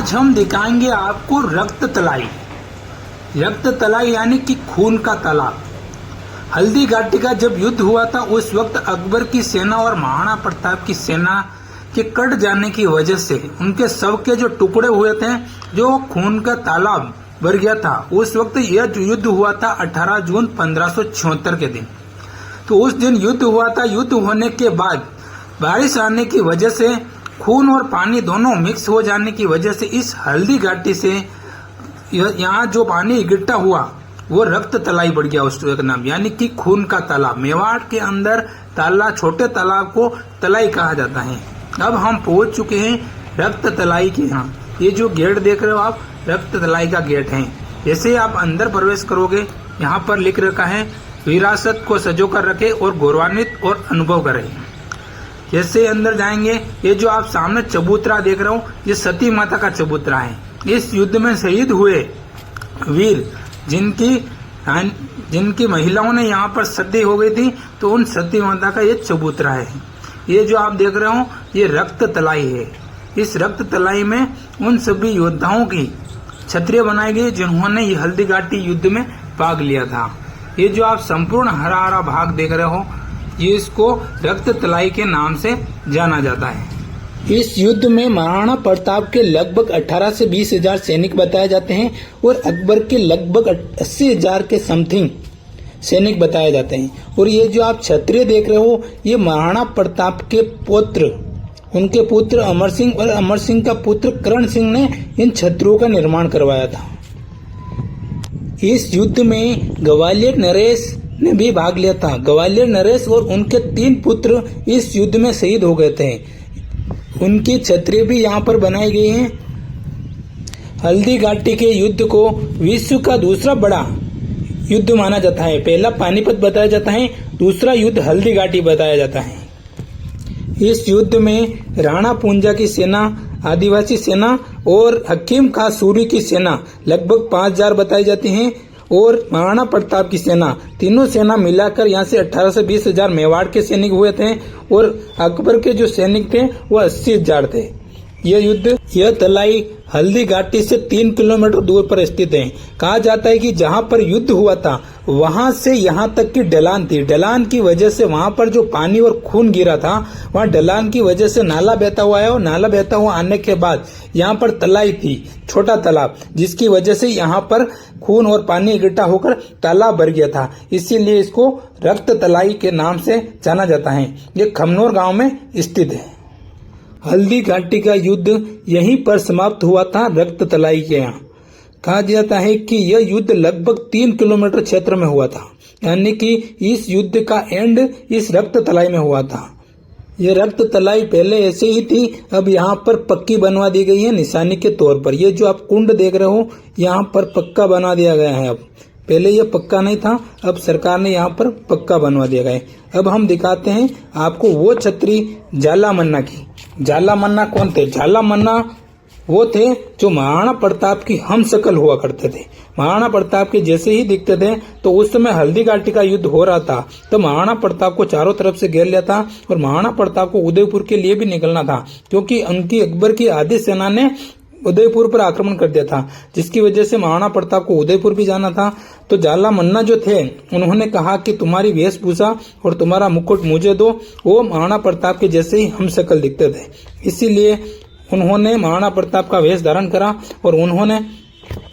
आज हम दिखाएंगे आपको रक्त तलाई। रक्त तलाई यानी कि खून का तालाब। हल्दी घाटी का जब युद्ध हुआ था उस वक्त अकबर की सेना और महाराणा प्रताप की सेना के कट जाने की वजह से उनके शव के जो टुकड़े हुए थे, जो खून का तालाब भर गया था। उस वक्त यह युद्ध हुआ था 18 जून 1576 के दिन। तो उस दिन युद्ध हुआ था। युद्ध होने के बाद बारिश आने की वजह से खून और पानी दोनों मिक्स हो जाने की वजह से इस हल्दी घाटी से यहाँ जो पानी इकट्ठा हुआ वो रक्त तलाई बढ़ गया उस नाम, यानी कि खून का तालाब। मेवाड़ के अंदर छोटे तालाब को तलाई कहा जाता है। अब हम पहुंच चुके हैं रक्त तलाई के यहाँ। ये जो गेट देख रहे हो आप, रक्त तलाई का गेट है। जैसे आप अंदर प्रवेश करोगे, यहाँ पर लिख रखा है विरासत को सजो कर रखे और गौरवान्वित और अनुभव करे। जैसे अंदर जाएंगे, ये जो आप सामने चबूतरा देख रहे हो, ये सती माता का चबूतरा है। इस युद्ध में शहीद हुए वीर जिनकी महिलाओं ने यहाँ पर सती हो गई थी, तो उन सती माता का ये चबूतरा है। ये जो आप देख रहे हो, ये रक्त तलाई है। इस रक्त तलाई में उन सभी योद्धाओं की छतरियां बनाई गई जिन्होंने ये हल्दी घाटी युद्ध में भाग लिया था। ये जो आप संपूर्ण हरा हरा भाग देख रहे हो, ये इसको रक्त तलाई के नाम से जाना जाता है। इस युद्ध में महाराणा प्रताप के लगभग 18 से 20 हजार सैनिक बताए जाते हैं और अकबर के लगभग 80 हजार के समथिंग सैनिक बताए जाते हैं। और ये जो आप क्षत्रिय देख रहे हो, ये महाराणा प्रताप के पुत्र, उनके पुत्र अमर सिंह और अमर सिंह का पुत्र करण सिंह ने इन छत्रियों का निर्माण करवाया था। इस युद्ध में ग्वालियर नरेश ने भी भाग लिया था। ग्वालियर नरेश और उनके 3 पुत्र इस युद्ध में शहीद हो गए थे। उनकी छतरी भी यहाँ पर बनाई गई हैं। हल्दी घाटी के युद्ध को विश्व का दूसरा बड़ा युद्ध माना जाता है। पहला पानीपत बताया जाता है, दूसरा युद्ध हल्दी घाटी बताया जाता है। इस युद्ध में राणा पूंजा की सेना, आदिवासी सेना और हकीम खां सूरी की सेना लगभग 5000 बताई जाती हैं और महाराणा प्रताप की सेना, तीनों सेना मिलाकर यहाँ से 18 से 20 हजार मेवाड़ के सैनिक हुए थे और अकबर के जो सैनिक थे वो 80 हजार थे। यह तलाई हल्दी घाटी से 3 किलोमीटर दूर पर स्थित है। कहा जाता है कि जहाँ पर युद्ध हुआ था वहां से यहाँ तक की ढलान थी। ढलान की वजह से वहां पर जो पानी और खून गिरा था, वहां ढलान की वजह से नाला बहता हुआ है और नाला बहता हुआ आने के बाद यहाँ पर तलाई थी, छोटा तालाब, जिसकी वजह से यहाँ पर खून और पानी इकट्ठा होकर तालाब भर गया था। इसीलिए इसको रक्त तलाई के नाम से जाना जाता है। ये खमनोर गाँव में स्थित है। हल्दी घाटी का युद्ध यहीं पर समाप्त हुआ था, रक्त तलाई के यहाँ। कहा जाता है कि यह युद्ध लगभग 3 किलोमीटर क्षेत्र में हुआ था, यानी कि इस युद्ध का एंड इस रक्त तलाई में हुआ था। ये रक्त तलाई पहले ऐसे ही थी, अब यहाँ पर पक्की बनवा दी गई है निशानी के तौर पर। ये जो आप कुंड देख रहे हो, यहाँ पर पक्का बना दिया गया है। अब पहले ये पक्का नहीं था, अब सरकार ने यहाँ पर पक्का बनवा दिया गया है। अब हम दिखाते हैं आपको वो छतरी जाला मन्ना की। जाला मन्ना कौन थे? जाला मन्ना वो थे जो महाराणा प्रताप की हम शकल हुआ करते थे। महाराणा प्रताप के जैसे ही दिखते थे। तो उस समय हल्दी घाटी का युद्ध हो रहा था, तो महाराणा प्रताप को चारों तरफ से घेर लिया था और महाराणा प्रताप को उदयपुर के लिए भी निकलना था, क्योंकि उनकी अकबर की आधी सेना ने उदयपुर पर आक्रमण कर दिया था, जिसकी वजह से महाराणा प्रताप को उदयपुर भी जाना था। तो जाला मन्ना जो थे, उन्होंने कहा कि तुम्हारी वेशभूषा और तुम्हारा मुकुट मुझे दो। वो महाराणा प्रताप के जैसे ही हम शकल दिखते थे, इसीलिए उन्होंने महाराणा प्रताप का वेश धारण करा और उन्होंने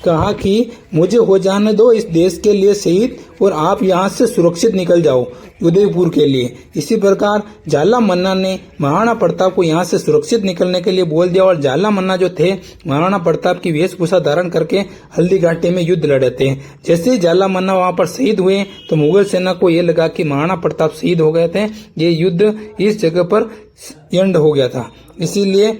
कहा कि मुझे हो जाने दो इस देश के लिए शहीद और आप यहाँ से सुरक्षित निकल जाओ उदयपुर के लिए। इसी प्रकार जाला मन्ना ने महाराणा प्रताप को यहाँ से सुरक्षित निकलने के लिए बोल दिया और जाला मन्ना जो थे महाराणा प्रताप की वेशभूषा धारण करके हल्दी घाटी में युद्ध लड़े थे। जैसे ही जाला मन्ना वहाँ पर शहीद हुए तो मुगल सेना को ये लगा कि महाराणा प्रताप शहीद हो गए थे, ये युद्ध इस जगह पर एंड हो गया था। इसीलिए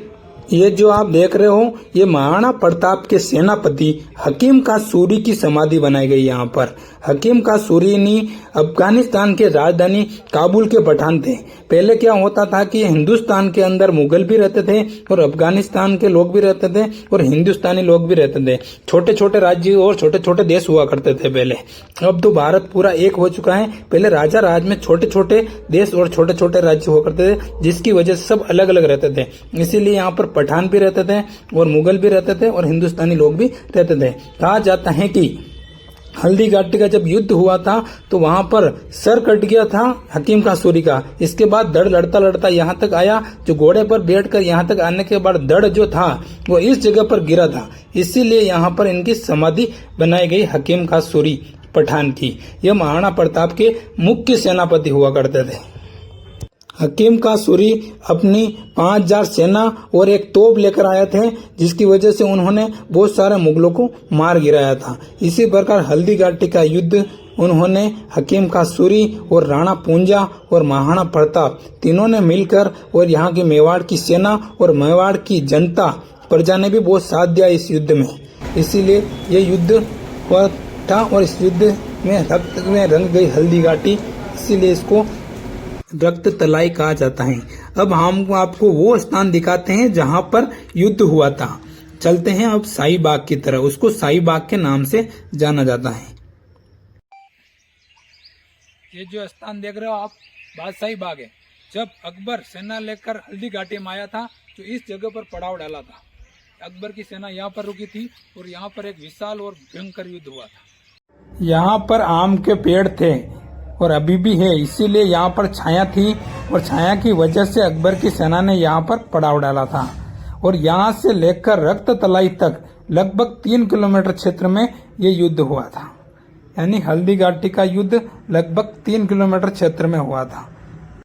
ये जो आप देख रहे हो, ये महाराणा प्रताप के सेनापति हकीम खां सूरी की समाधि बनाई गई यहाँ पर। हकीम खां सूरी अफगानिस्तान के राजधानी काबुल के पठान थे। पहले क्या होता था कि हिंदुस्तान के अंदर मुगल भी रहते थे और अफगानिस्तान के लोग भी रहते थे और हिंदुस्तानी लोग भी रहते थे। छोटे छोटे राज्य और छोटे छोटे देश हुआ करते थे पहले। अब तो भारत पूरा एक हो चुका है। पहले राजा राज में छोटे छोटे देश और छोटे छोटे राज्य हुआ करते थे, जिसकी वजह से सब अलग अलग रहते थे। इसीलिए यहाँ पर पठान भी रहते थे और मुगल भी रहते थे और हिंदुस्तानी लोग भी रहते थे। कहा जाता है कि हल्दी घाटी का जब युद्ध हुआ था तो वहां पर सर कट गया था हकीम का सूरी का। इसके बाद दड़ लड़ता लड़ता यहाँ तक आया, जो घोड़े पर बैठकर यहाँ तक आने के बाद दड़ जो था वो इस जगह पर गिरा था, इसीलिए यहाँ पर इनकी समाधि बनाई गई हकीम का सूरी पठान की। यह महाराणा प्रताप के मुख्य सेनापति हुआ करते थे। हकीम का सूरी अपनी 5000 सेना और एक तोप लेकर आए थे, जिसकी वजह से उन्होंने बहुत सारे मुगलों को मार गिराया था। इसी प्रकार हल्दी घाटी का युद्ध उन्होंने हकीम का सूरी और राणा पूंजा और महाराणा प्रताप तीनों ने मिलकर, और यहाँ की मेवाड़ की सेना और मेवाड़ की जनता प्रजा ने भी बहुत साथ दिया इस युद्ध में, इसीलिए ये युद्ध हुआ था। और इस युद्ध में रक्त में रंग गई हल्दी घाटी, इसीलिए इसको रक्त तलाई कहा जाता है। अब हम आपको वो स्थान दिखाते हैं जहां पर युद्ध हुआ था। चलते हैं अब शाही बाग की तरफ, उसको शाही बाग के नाम से जाना जाता है। ये जो स्थान देख रहे हो आप, बादशाही बाग है। जब अकबर सेना लेकर हल्दी घाटी में आया था तो इस जगह पर पड़ाव डाला था। अकबर की सेना यहाँ पर रुकी थी और यहाँ पर एक विशाल और भयंकर युद्ध हुआ था। यहाँ पर आम के पेड़ थे और अभी भी है, इसीलिए यहाँ पर छाया थी, और छाया की वजह से अकबर की सेना ने यहाँ पर पड़ाव डाला था। और यहाँ से लेकर रक्त तलाई तक लगभग 3 किलोमीटर क्षेत्र में ये युद्ध हुआ था। यानी हल्दी घाटी का युद्ध लगभग 3 किलोमीटर क्षेत्र में हुआ था।